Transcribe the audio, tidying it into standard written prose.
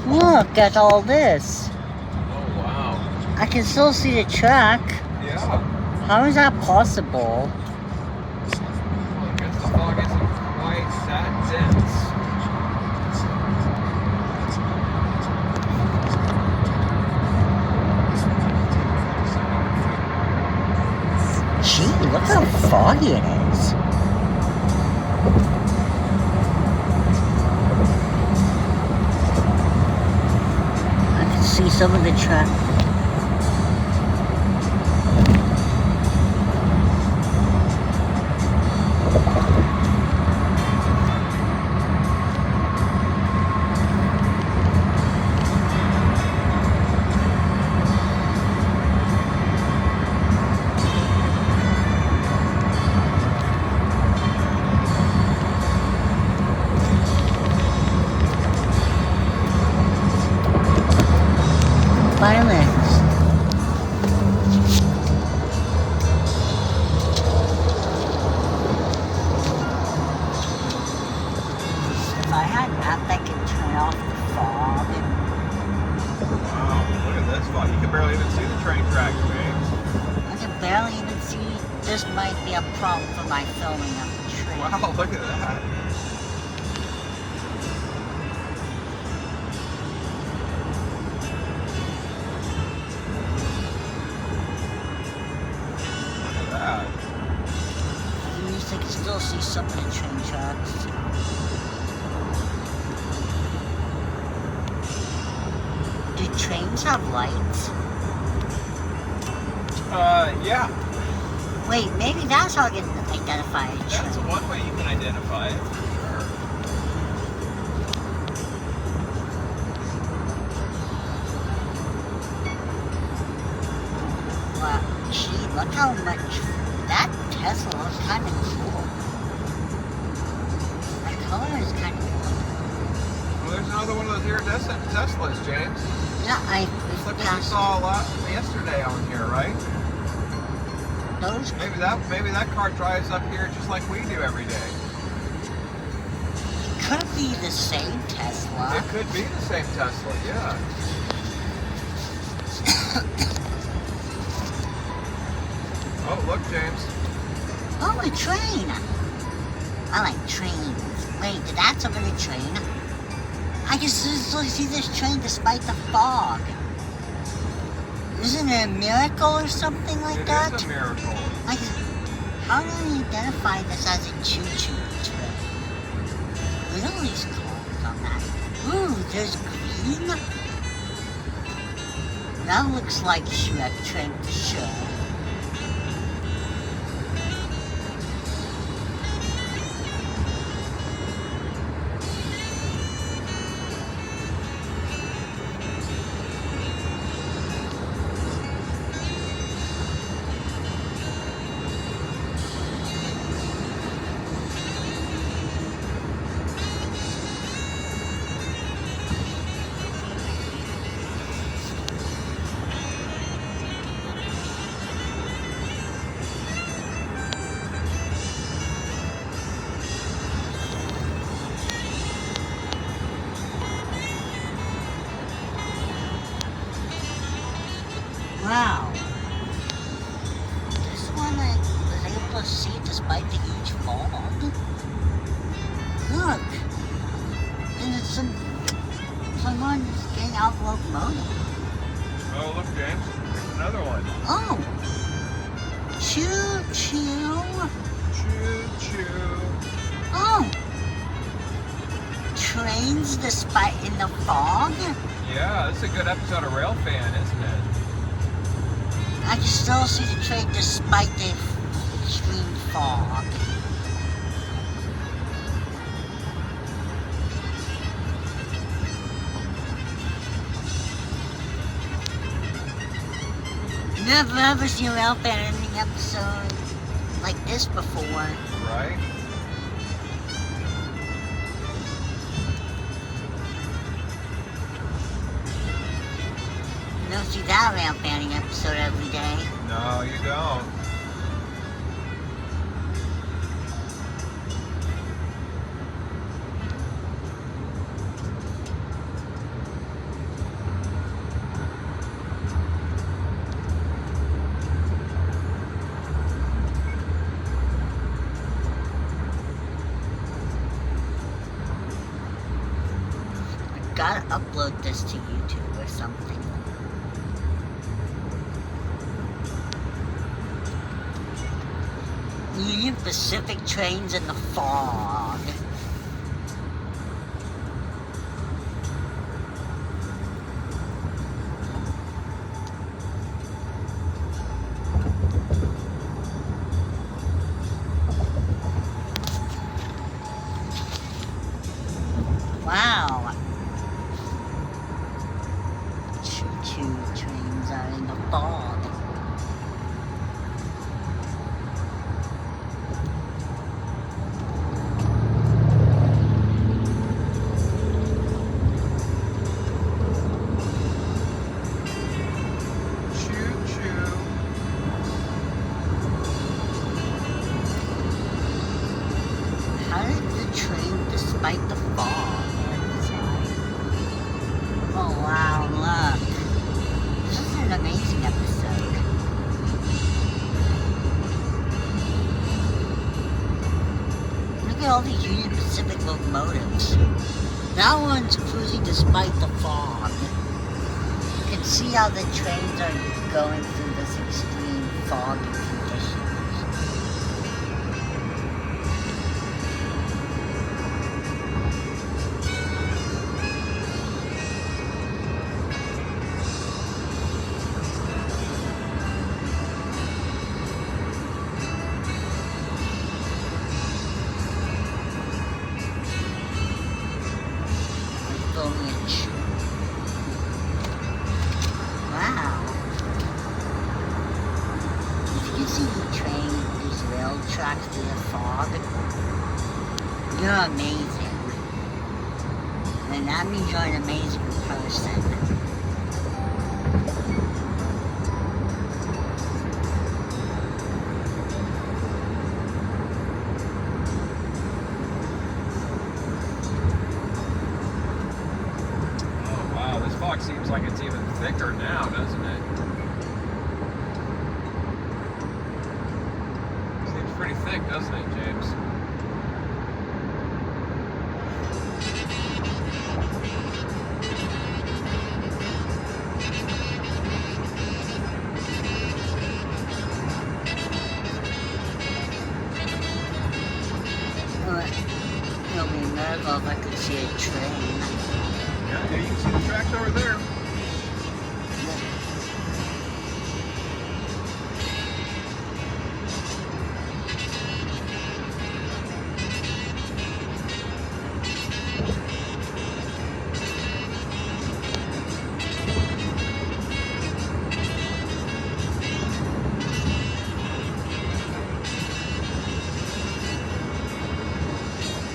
Look at all this. Oh, wow. I can still see the track. Yeah. How is that possible? Well, I guess the fog isn't quite that dense. Gee, look how foggy it is. I can see some of the track. Violence. If I had an app that could turn off the fog. Wow, look at this fog. You can barely even see the train tracks, James. I can barely even see. This might be a problem for my filming of the train. Wow, look at that. Look at that. At least I can still see some of the train tracks. Do trains have lights? Yeah. Wait, maybe that's how I can identify a That's train. one way you can identify it, for sure. Wow, gee, look how much that Tesla is kind of cool. The color is kind of cool. Well, there's another one of those iridescent Teslas, James. Yeah, Just like what we saw a lot yesterday on here, right? those. Maybe that car drives up here just like we do every day. Could be the same Tesla. It could be the same Tesla, yeah. Oh, look, James. Oh, a train. I like trains. Wait, that's over the train. I can still see this train despite the fog. Isn't it a miracle or something like that? It is a miracle. Like, how do I identify this as a choo-choo train? Look at all these cars on that. Ooh, there's green. That looks like Shrek train for sure. Wow. This one I was able to see despite the huge fog. Look. And it's someone's getting out of the locomotive. Oh, look, James. There's another one. Oh. Choo choo. Choo-choo. Oh. Trains despite in the fog? Yeah, this is a good episode of Rail Fan, isn't it? I can still see the train despite the extreme fog. Never ever seen a Rail Fan ending episode like this before. Right? You don't see that Rail Fanning episode every day. No, you don't. gotta upload this to YouTube or something. Union Pacific trains in the fog. Wow. Choo-choo trains are in the fog. Choo-choo. How did the train, despite the fog outside? Oh wow, look. This is an amazing episode. Look at all these Union Pacific locomotives. That one's cruising despite the fog. You can see how the trains are going through this extreme foggy conditions. Foliage. Wow. If you can see the train, these rail tracks through the fog, you're amazing. And that means you're an amazing person. Oh, wow. This fog seems like it's even thicker now, doesn't it? Seems pretty thick, doesn't it, James? It'll be a miracle if I could see a train. Yeah, you can see the tracks over there.